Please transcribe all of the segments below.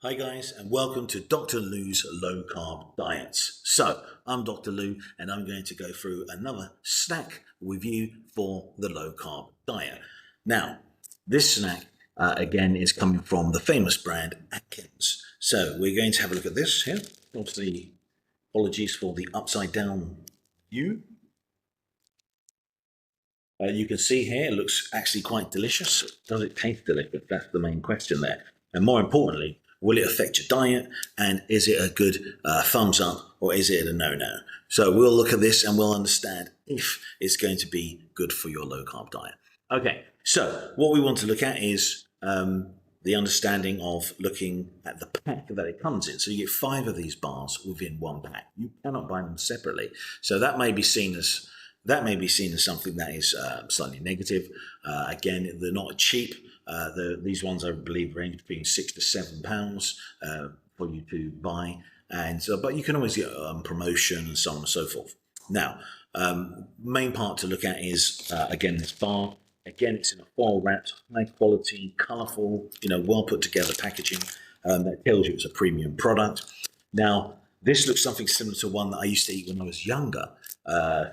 Hi guys, and welcome to Dr. Lou's Low Carb Diets. So, I'm Dr. Lou, and I'm going to go through another snack review for the low carb diet. Now, this snack, again, is coming from the famous brand Atkins. So, we're going to have a look at this here. Obviously, apologies for the upside down view. You can see here, it looks actually quite delicious. Does it taste delicious? That's the main question there. And more importantly, will it affect your diet? And is it a good thumbs up or is it a no-no? So we'll look at this and we'll understand if it's going to be good for your low carb diet. Okay, so what we want to look at is the understanding of looking at the pack that it comes in. So you get 5 of these bars within one pack. You cannot buy them separately. So that may be seen as something that is slightly negative. Again, they're not cheap. These ones, I believe, range between £6 to £7 for you to buy, but you can always get promotion and so on and so forth. Now, main part to look at is again this bar. Again, it's in a foil wrapped, high quality, colourful, well put together packaging that tells you it's a premium product. Now, this looks something similar to one that I used to eat when I was younger.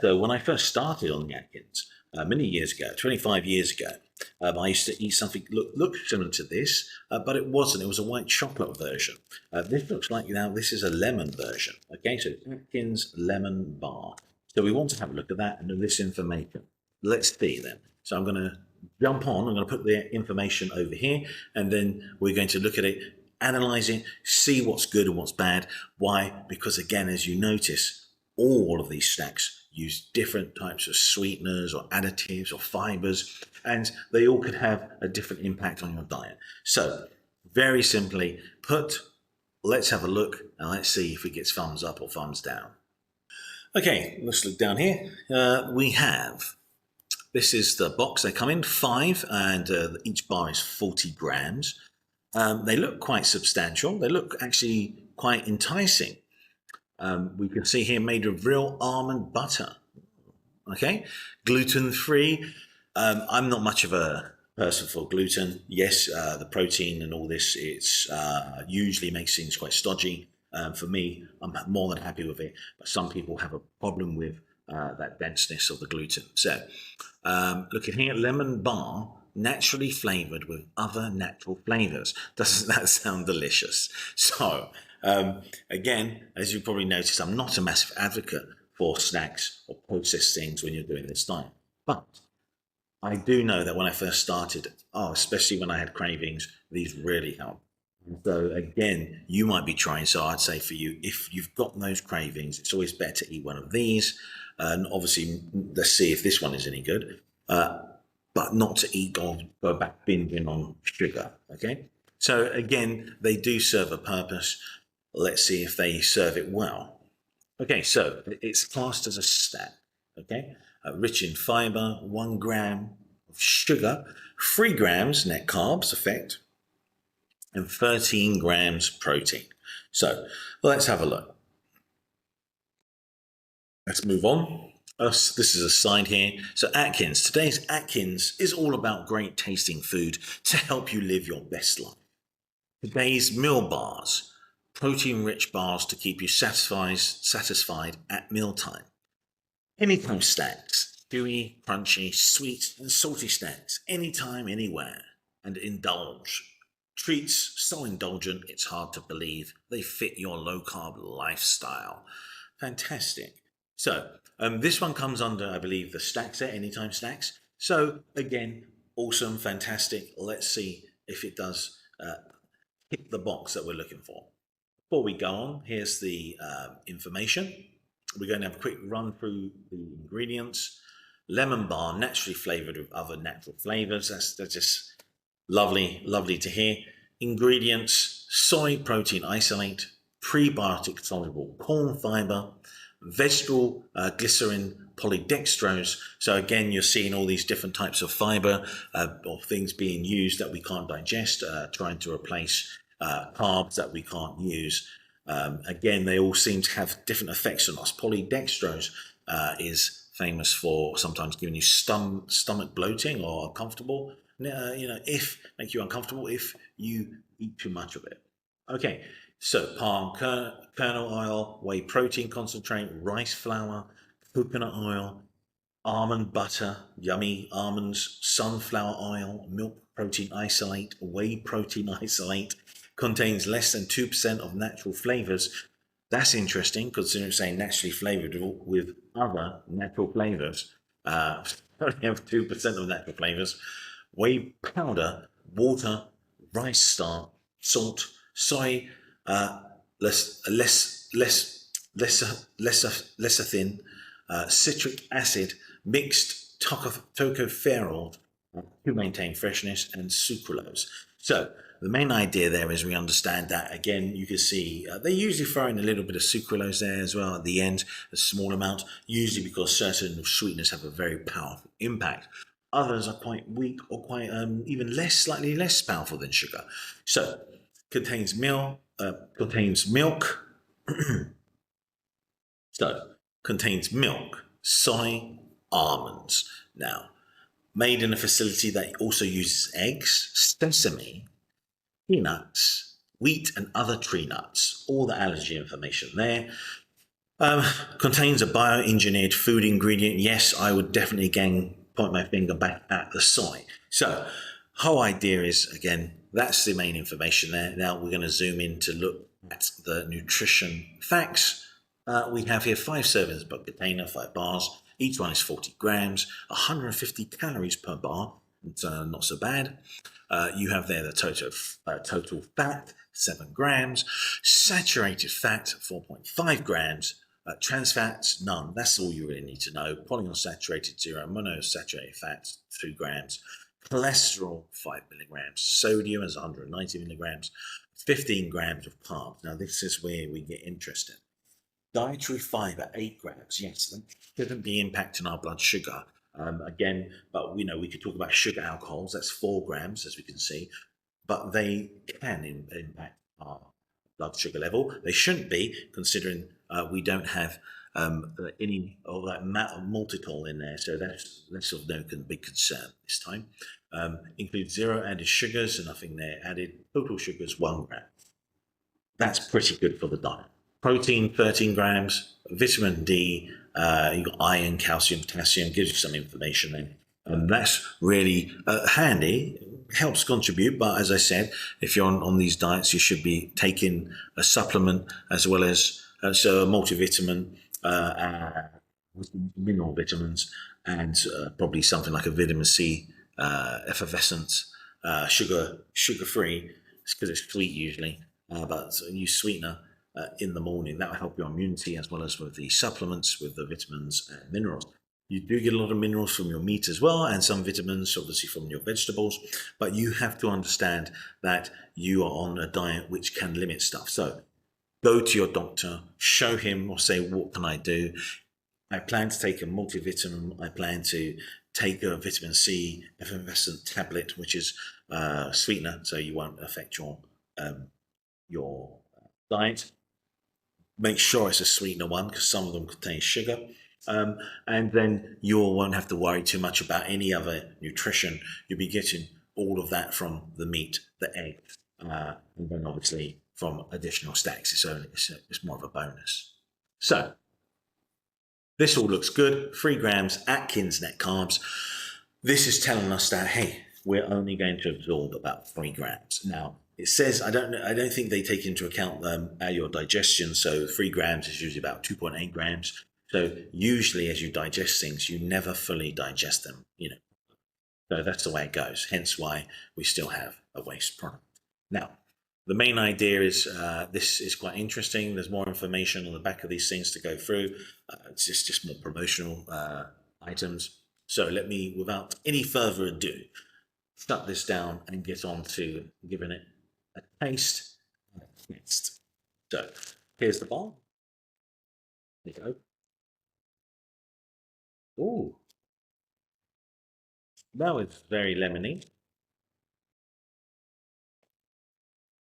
So when I first started on the Atkins, many years ago, 25 years ago, I used to eat something look similar to this, but it wasn't. It was a white chocolate version. This looks like now this is a lemon version. Okay, so Atkins Lemon Bar. So we want to have a look at that and this information. Let's see then. So I'm going to jump on. I'm going to put the information over here, and then we're going to look at it, analyze it, see what's good and what's bad. Why? Because again, as you notice, all of these snacks use different types of sweeteners or additives or fibers, and they all could have a different impact on your diet. So very simply put, let's have a look and let's see if it gets thumbs up or thumbs down. Okay, let's look down here. This is the box. They come in 5, and each bar is 40 grams. They look quite substantial. They look actually quite enticing. We can see here made of real almond butter. Okay, gluten-free. I'm not much of a person for gluten. Yes, the protein and all this, it's usually makes things quite stodgy. For me, I'm more than happy with it, but some people have a problem with that denseness of the gluten. So, looking here, lemon bar, naturally flavored with other natural flavors. Doesn't that sound delicious? So, again, as you probably noticed, I'm not a massive advocate for snacks or processed things when you're doing this diet. But I do know that when I first started, especially when I had cravings, these really help. So again, you might be trying. So I'd say for you, if you've got those cravings, it's always better to eat one of these. And obviously, let's see if this one is any good. But not to eat or go back binging on sugar. Okay. So again, they do serve a purpose. Let's see if they serve it well. Okay, so it's classed as a snack, okay? Rich in fiber, 1 gram of sugar, 3 grams net carbs effect, and 13 grams protein. So let's have a look. Let's move on. This is a side here. So Atkins, today's Atkins is all about great tasting food to help you live your best life. Today's meal bars, protein-rich bars to keep you satisfied at mealtime. Anytime snacks, chewy, crunchy, sweet and salty snacks, anytime, anywhere. And indulge. Treats so indulgent it's hard to believe they fit your low-carb lifestyle. Fantastic. So this one comes under, I believe, the snacks there, anytime snacks. So again, awesome, fantastic. Let's see if it does hit the box that we're looking for. Before we go on, here's the information. We're going to have a quick run through the ingredients. Lemon bar, naturally flavored with other natural flavors. That's just lovely to hear. Ingredients: soy protein isolate, prebiotic soluble corn fiber, vegetable glycerin polydextrose. So again, you're seeing all these different types of fiber or things being used that we can't digest, trying to replace carbs that we can't use. Again, they all seem to have different effects on us. Polydextrose is famous for sometimes giving you stomach bloating or uncomfortable. Make you uncomfortable if you eat too much of it. Okay, so palm kernel oil, whey protein concentrate, rice flour, coconut oil, almond butter, yummy almonds, sunflower oil, milk protein isolate, whey protein isolate, contains less than 2% of natural flavors. That's interesting, considering it's saying naturally flavored with other natural flavors. Only have 2% of natural flavors. Whey powder, water, rice starch, salt, soy, uh, lecithin, citric acid, mixed tocopherol to maintain freshness, and sucralose. So the main idea there is we understand that again. You can see they usually throw in a little bit of sucralose there as well at the end, a small amount, usually because certain sweeteners have a very powerful impact. Others are quite weak or quite even less, slightly less powerful than sugar. So contains milk. So contains milk, soy, almonds. Now, made in a facility that also uses eggs, sesame, peanuts, wheat, and other tree nuts. All the allergy information there. Contains a bioengineered food ingredient. Yes, I would definitely again point my finger back at the soy. So, whole idea is again, that's the main information there. Now we're going to zoom in to look at the nutrition facts. We have here 5 servings per container, 5 bars. Each one is 40 grams, 150 calories per bar. It's not so bad. You have there the total fat, 7 grams. Saturated fat, 4.5 grams. Trans fats, none. That's all you really need to know. Polyunsaturated, 0. Monosaturated fat, 3 grams. Cholesterol, 5 milligrams. Sodium is 190 milligrams. 15 grams of carbs. Now, this is where we get interested. Dietary fiber, 8 grams. Yes, that shouldn't be impacting our blood sugar. Again, but we could talk about sugar alcohols. That's 4 grams, as we can see, but they can impact our blood sugar level. They shouldn't be, considering we don't have any of that maltitol in there, so that's of no big concern this time. Includes 0 added sugars, and nothing there added. Total sugars 1 gram. That's pretty good for the diet. Protein 13 grams, vitamin D, you've got iron, calcium, potassium, gives you some information there. And that's really handy, helps contribute. But as I said, if you're on these diets, you should be taking a supplement as well as a multivitamin, mineral vitamins, and probably something like a vitamin C effervescence, sugar-free, because it's sweet usually, but use sweetener in the morning. That will help your immunity as well as with the supplements, with the vitamins and minerals. You do get a lot of minerals from your meat as well, and some vitamins obviously from your vegetables, but you have to understand that you are on a diet which can limit stuff. So go to your doctor, show him or say, what can I do? I plan to take a multivitamin. I plan to take a vitamin C effervescent tablet, which is sweetener, so you won't affect your diet. Make sure it's a sweetener one, because some of them contain sugar. And then you won't have to worry too much about any other nutrition. You'll be getting all of that from the meat, the egg, and then obviously from additional stacks. It's more of a bonus. So this all looks good. 3 grams Atkins net carbs. This is telling us that, hey, we're only going to absorb about 3 grams. Now, it says, I don't think they take into account your digestion. So 3 grams is usually about 2.8 grams. So usually as you digest things, you never fully digest them, So that's the way it goes. Hence why we still have a waste product. Now, the main idea is this is quite interesting. There's more information on the back of these things to go through. It's just more promotional items. So let me, without any further ado, shut this down and get on to giving it a taste next. So here's the bowl. There you go. Ooh, that was very lemony.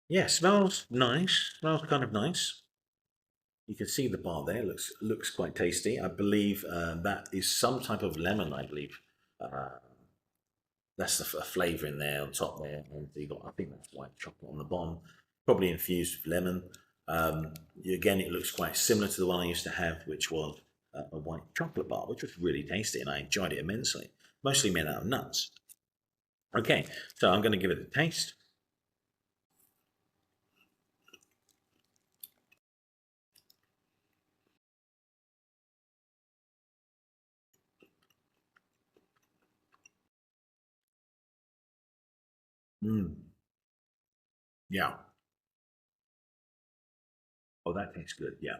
Yeah, smells nice. Smells kind of nice. You can see the bar there. Looks quite tasty. I believe that is some type of lemon. I believe that's the flavour in there on top there, and you got, I think that's white chocolate on the bottom. probably infused with lemon. Again, it looks quite similar to the one I used to have, which was a white chocolate bar, which was really tasty, and I enjoyed it immensely. Mostly made out of nuts. Okay, so I'm going to give it a taste. Yeah. Oh, that tastes good. Yeah,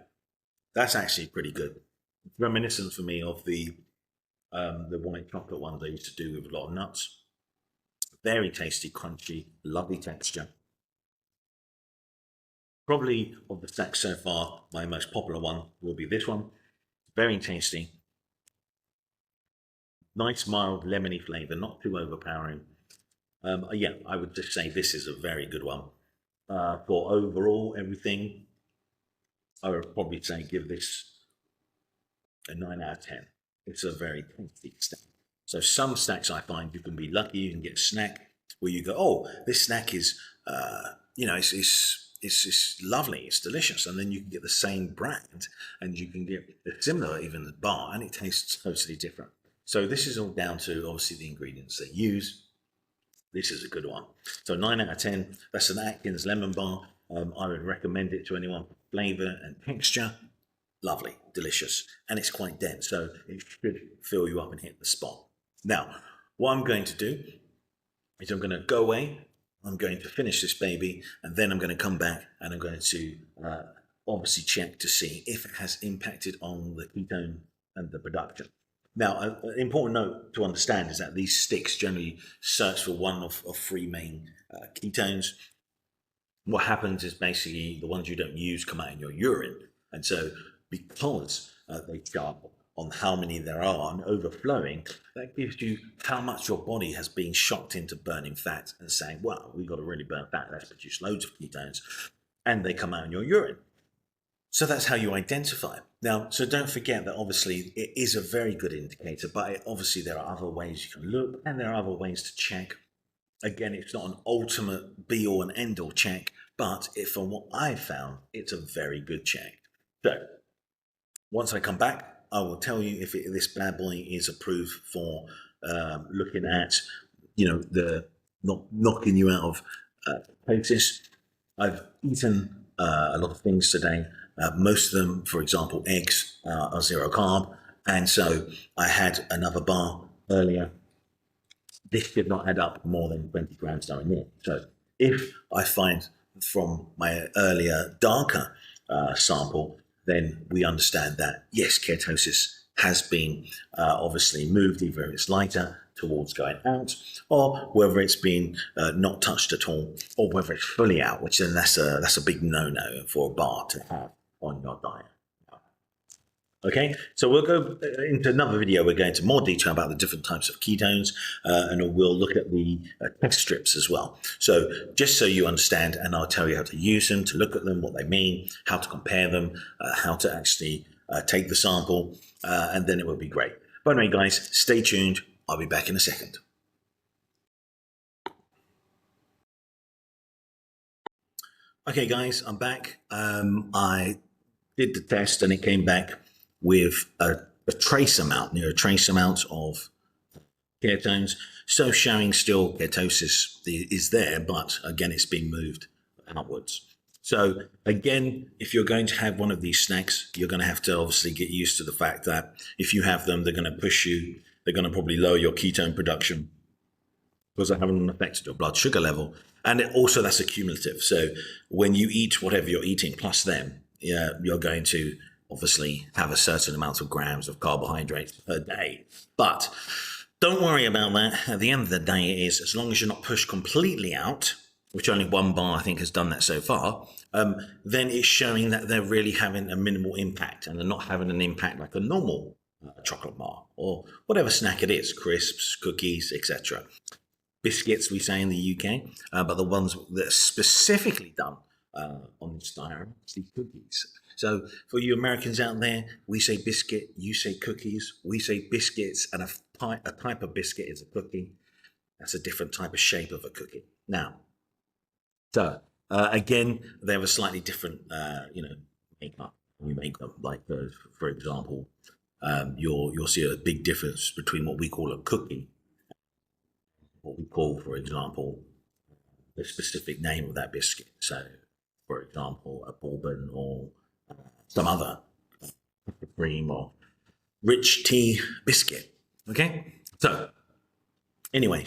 that's actually pretty good. Reminiscent for me of the white chocolate ones I used to do with a lot of nuts. Very tasty, crunchy, lovely texture. Probably of the stacks so far, my most popular one will be this one. Very tasty. Nice, mild, lemony flavour, not too overpowering. Yeah, I would just say this is a very good one. For overall everything, I would probably say give this a 9 out of 10. It's a very tasty snack. So some snacks I find you can be lucky, you can get a snack where you go, oh, this snack is, it's lovely, it's delicious, and then you can get the same brand, and you can get a similar even bar, and it tastes totally different. So this is all down to obviously the ingredients they use. This is a good one. So 9 out of 10. That's an Atkins Lemon Bar. I would recommend it to anyone for flavour and texture. Lovely, delicious, and it's quite dense, so it should fill you up and hit the spot. Now, what I'm going to do is I'm going to go away, I'm going to finish this baby, and then I'm going to come back and I'm going to obviously check to see if it has impacted on the ketone and the production. Now, an important note to understand is that these sticks generally search for one of three main ketones. What happens is basically the ones you don't use come out in your urine. And so because they chart on how many there are and overflowing, that gives you how much your body has been shocked into burning fat and saying, well, we've got to really burn fat, let's produce loads of ketones, and they come out in your urine. So that's how you identify. Now, so don't forget that obviously it is a very good indicator, but obviously there are other ways you can look and there are other ways to check. Again, it's not an ultimate be-all and end-all check, but from what I've found, it's a very good check. So once I come back, I will tell you if this bad boy is approved for looking at, the not knocking you out of ketosis. I've eaten a lot of things today. Most of them, for example, eggs are zero carb, and so I had another bar earlier. This did not add up more than 20 grams down in. So if I find from my earlier darker sample, then we understand that, yes, ketosis has been obviously moved, either it's lighter towards going out, or whether it's been not touched at all, or whether it's fully out, which then that's a big no-no for a bar to have on your diet. Okay, so we'll go into another video. We're going into more detail about the different types of ketones, and we'll look at the test strips as well. So just so you understand, and I'll tell you how to use them, to look at them, what they mean, how to compare them, how to actually take the sample, and then it will be great. By the way, guys, stay tuned. I'll be back in a second. Okay, guys, I'm back. I did the test, and it came back with a trace amount, a trace amount of ketones. So showing still ketosis is there, but again, it's been moved outwards. So again, if you're going to have one of these snacks, you're going to have to obviously get used to the fact that if you have them, they're going to push you. They're going to probably lower your ketone production because they haven't affected your blood sugar level. And also that's accumulative. So when you eat whatever you're eating plus them, you're going to obviously have a certain amount of grams of carbohydrates per day. But don't worry about that. At the end of the day, it is, as long as you're not pushed completely out, which only one bar I think has done that so far, then it's showing that they're really having a minimal impact and they're not having an impact like a normal chocolate bar or whatever snack it is, crisps, cookies, etc. Biscuits, we say in the UK, but the ones that are specifically done on this diet are actually cookies. So for you Americans out there, we say biscuit, you say cookies, we say biscuits, and a type of biscuit is a cookie. That's a different type of shape of a cookie. Now, so Again, they have a slightly different, makeup. You make them like, for example, you'll see a big difference between what we call a cookie, what we call, for example, the specific name of that biscuit. So, for example, a bourbon or some other cream or rich tea biscuit. Okay, so anyway,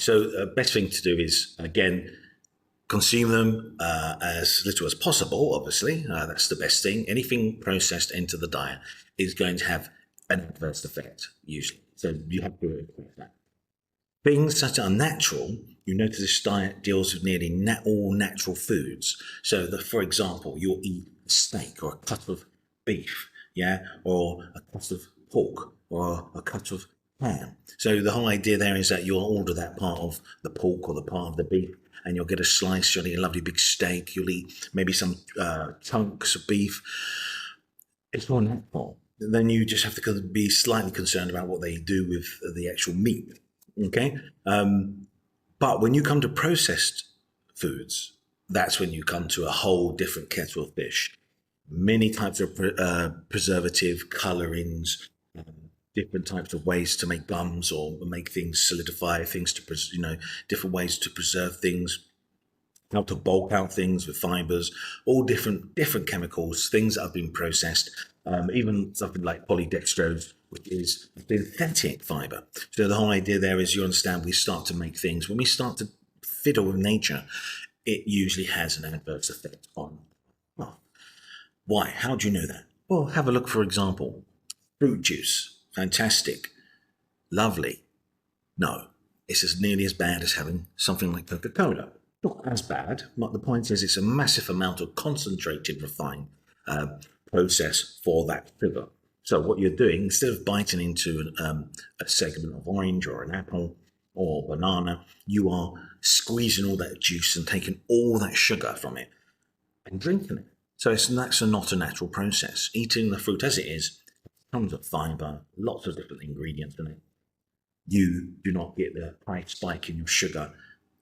best thing to do is, again, consume them as little as possible. Obviously, that's the best thing. Anything processed into the diet is going to have an adverse effect usually, so you have to expect that. Things such as natural, you notice this diet deals with nearly all natural foods. So that, for example, you'll eat a steak or a cut of beef, yeah, or a cut of pork or a cut of ham. So the whole idea there is that you'll order that part of the pork or the part of the beef, and you'll get a slice. You'll eat a lovely big steak. You'll eat maybe some chunks of beef. It's all natural. Then you just have to be slightly concerned about what they do with the actual meat. Okay, but when you come to processed foods, that's when you come to a whole different kettle of fish. Many types of preservative, colorings, different types of ways to make gums or make things solidify, things to different ways to preserve things, how to bulk out things with fibers, all different chemicals, things that have been processed, even something like polydextrose, which is synthetic fiber. So the whole idea there is, you understand, we start to make things, when we start to fiddle with nature, it usually has an adverse effect on health. Why? How do you know that? Well, have a look, for example, fruit juice, fantastic, lovely. No, it's as nearly as bad as having something like Coca-Cola. Not as bad, but the point is it's a massive amount of concentrated refined process for that sugar. So what you're doing, instead of biting into a segment of orange or an apple or banana, you are squeezing all that juice and taking all that sugar from it and drinking it. So that's not a natural process. Eating the fruit as it is, tons of fiber, lots of different ingredients in it. You do not get the high spike in your sugar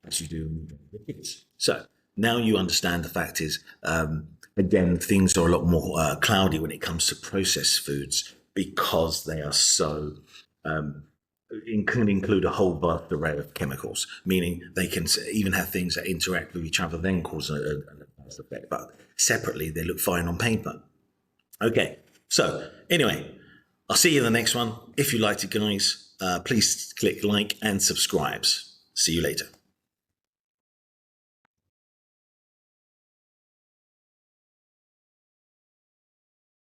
as you do with kids. So now you understand the fact is, again, things are a lot more cloudy when it comes to processed foods, because they are so, can include a whole vast array of chemicals, meaning they can even have things that interact with each other, then cause an adverse effect. But separately, they look fine on paper. Okay, so anyway, I'll see you in the next one. If you liked it, guys, please click like and subscribe. See you later.